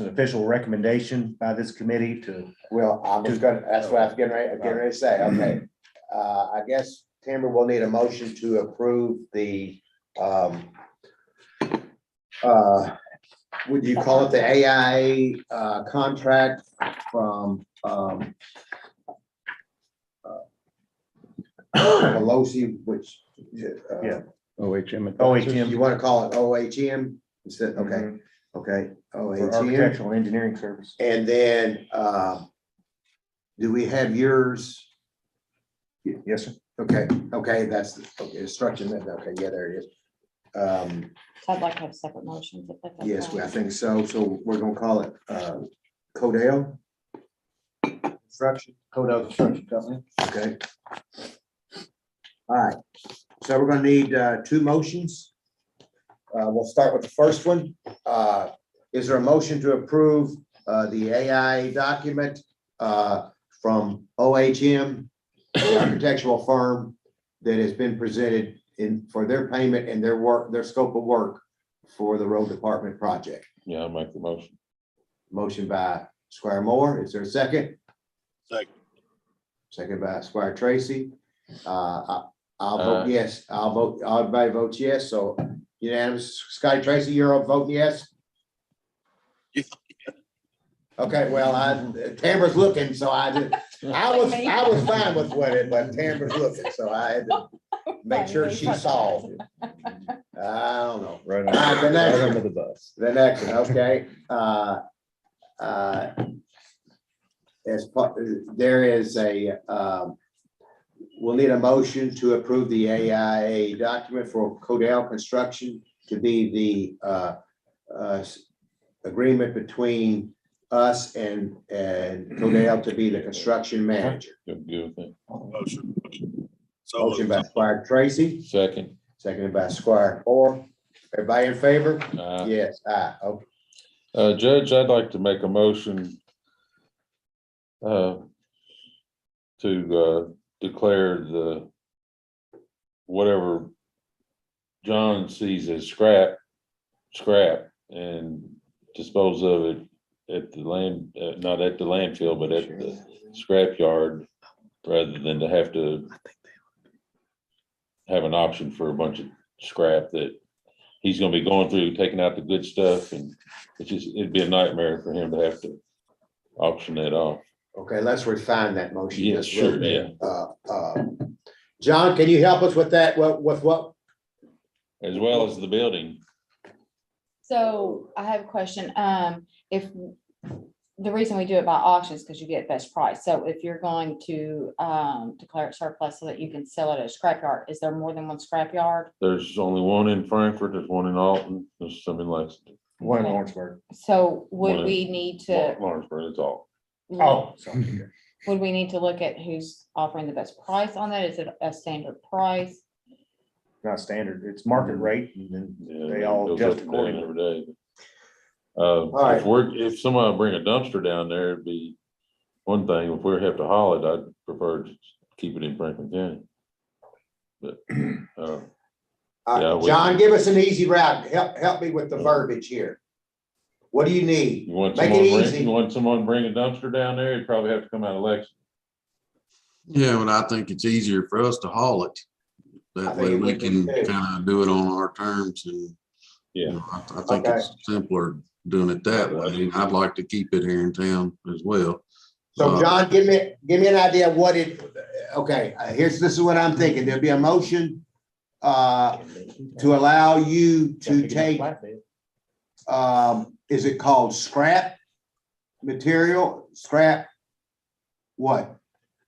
official recommendation by this committee to, well, that's what I was getting ready to say, okay. I guess, Timber, will need a motion to approve the, would you call it the AIA, contract from, Pelosi, which, Yeah. OHM. OHM. you want to call it OHM instead, okay, Mhm. okay, For OHM. architectural and engineering service? And then, do we have yours? Yes, sir. Okay, that's, instruction, okay, yeah, there it is. So I'd like to have separate motions. If that's Yes, okay. I think so, so we're gonna call it, Codell. Construction, Codell Construction Company. okay. All right, so we're gonna need, two motions. We'll start with the first one. Is there a motion to approve, the AI document, from OHM, the architectural firm that has been presented for their payment and their work, their scope of work for the road department project? Yeah, I'll make the motion. Motion by Squire Moore. Is there a second? Second. Second by Squire Tracy. I'll vote Aye. yes. Everybody votes yes, so unanimous. Scotty Tracy, you're all voting yes? Yeah. Okay, well, Tamara's looking, so I was fine with what it, but Tamara's looking, so I had to make sure she saw. I don't know. Right All right, the next one. under the bus. The next one, okay, as part, there is we'll need a motion to approve the AIA document for Codell Construction to be the agreement between us and Codell to be the construction manager. Good with it. Motion. So Motion moved. by Squire Tracy, Second. seconded by Squire Orr. Everybody in favor? Uh, Yes, okay. Judge, I'd like to make a motion to declare the whatever John sees as scrap and dispose of it at the land, not at the landfill, but at the scrap yard, rather than to have an option for a bunch of scrap that he's gonna be going through, taking out the good stuff, and it'd be a nightmare for him to have to auction that off. Okay, let's refine that motion. Yeah, just a little sure, bit. John, can you help us with that? With what? As well as the building. So I have a question. If the reason we do it by auction is because you get best price. So if you're going to declare it surplus so that you can sell it at a scrapyard, is there more than one scrapyard? There's only one in Frankfurt, there's one in Alton, there's some in Lexington. One in Lawrenceburg. So would One- we need to, Lawrenceburg, that's all. Oh, sorry. Would we need to look at who's offering the best price on that? Is it a standard price? Not standard, it's market rate, and then Yeah, they it all goes up adjust and down accordingly. every day. right. If someone bring a dumpster down there, it'd be one thing. If we have to haul it, I'd prefer to keep it in Franklin County. But, Yeah, we- John, give us an easy route. Help me with the verbiage here. What do you need? you want Make it someone, easy. you want someone to bring a dumpster down there, you'd probably have to come out of Lexington. Yeah, but I think it's easier for us to haul it. I That think way it we would be can too. kind of do it on our terms and, you Yeah, know, I think Okay. it's simpler doing it that way. I'd like to keep it here in town as well. So John, give me an idea of what it, okay, this is what I'm thinking. There'll be a motion to allow you to take, is it called scrap material, scrap? What?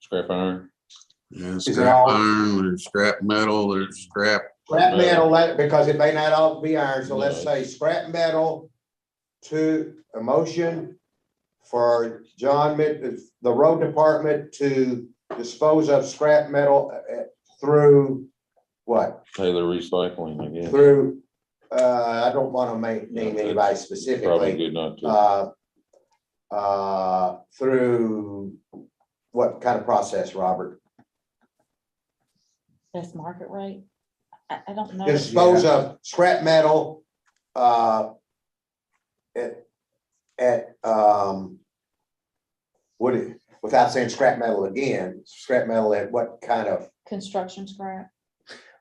scrap iron. Yeah, it scrap all- iron, there's scrap metal, there's scrap, Scrap metal, because it may not all be iron, so let's No. say scrap metal to a motion for the road department to dispose of scrap metal through what? Taylor Recycling, I guess. Through, I don't want to name anybody Probably specifically, good not to. through what kind of process, Robert? Best market rate? I don't know. Dispose of scrap metal, at, without saying scrap metal again, scrap metal at what kind of, Construction scrap.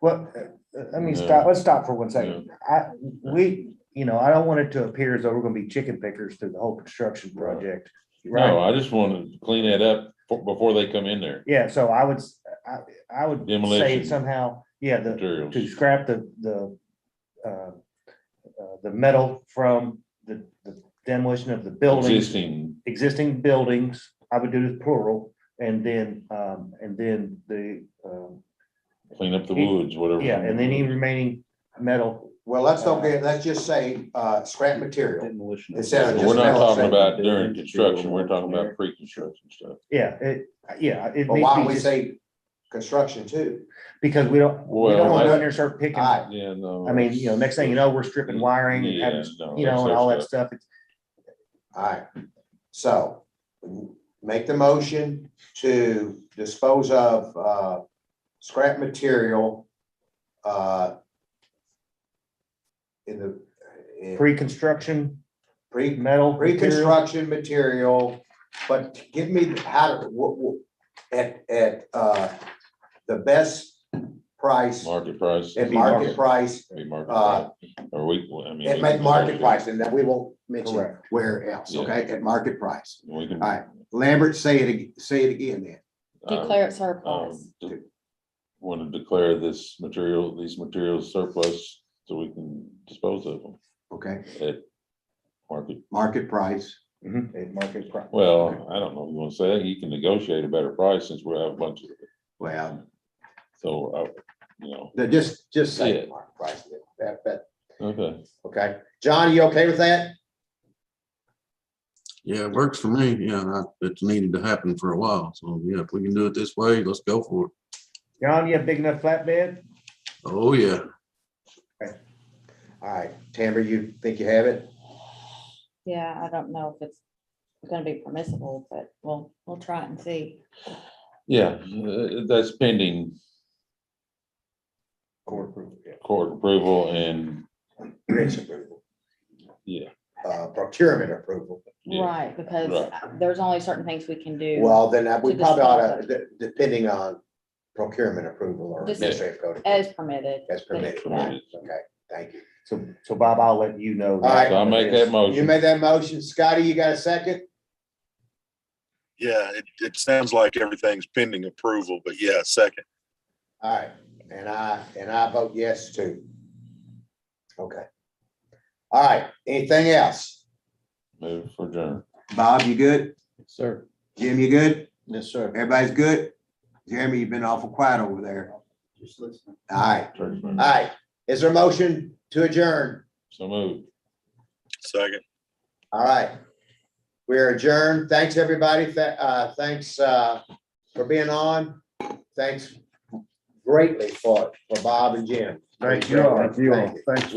Well, let me Yeah. stop, let's stop for one second. I don't want it to appear as though we're gonna be chicken pickers through the whole construction project. No, Right? I just want to clean that up before they come in there. Yeah, so I would say Demolition somehow, yeah, Materials. to scrap the metal from the demolition of the buildings, existing buildings, I would do this plural, and then the, Clean up the woods, whatever. yeah, and then any remaining metal. well, let's just say, scrap material. Instead of We're just not metal, talking say- about during construction, we're talking about pre-construction stuff. Yeah, it But needs why to don't be we just, say construction too? because we don't Well, want to go in that- there and start picking. All right, Yeah, no. I mean, next thing you know, we're stripping wiring and having, Yeah, no, and that's all their that stuff. It's, all right. So make the motion to dispose of, scrap material, in pre-construction pre, metal. material. pre-construction material, but give me at, the best price, Market price. at market price, Be market uh, price. Or I mean. at we make can market discuss price, and then we won't mention Correct. where else, Yeah. okay, at market price. it. We can. All right. Lambert, say it again then. Declare it surplus. Want to declare these materials surplus so we can dispose of them Okay, at market. market price. At market price. Well, I don't know if you want to say that. You can negotiate a better price since we have a bunch of it. Well, So, just say Yeah. market price. That, okay. okay. John, you okay with that? yeah, it works for me. Yeah, it's needed to happen for a while. So yeah, if we can do it this way, let's go for it. John, you have big enough flatbed? Oh, yeah. All right, Tamara, you think you have it? Yeah, I don't know if it's gonna be permissible, but we'll try it and see. Yeah, that's pending Court approval, yeah. court approval and, Rich approval, yeah. procurement approval. Yeah. Right, because Right. there's only certain things we can do. Well, then we To probably ought dispose to, depending on procurement approval or Just administrative code. As permitted. As permitted, Yeah. right? Okay, thank you. So Bob, I'll let you know. right. So I'll make that You motion. made that motion. Scotty, you got a second? Yeah, it sounds like everything's pending approval, but yeah, second. All right, and I vote yes too. Okay. All right, anything else? Move for adjourn. Bob, you good? Sir. Jim, you good? Yes, sir. Everybody's good? Jeremy, you've been awful quiet over there. Just listening. All right, all Church member. right. Is there a motion to adjourn? So move. Second. All right. We're adjourned. Thanks, everybody. Thanks for being on. Thanks greatly for Bob and Jim. Thank you all. Thank you all. Thanks.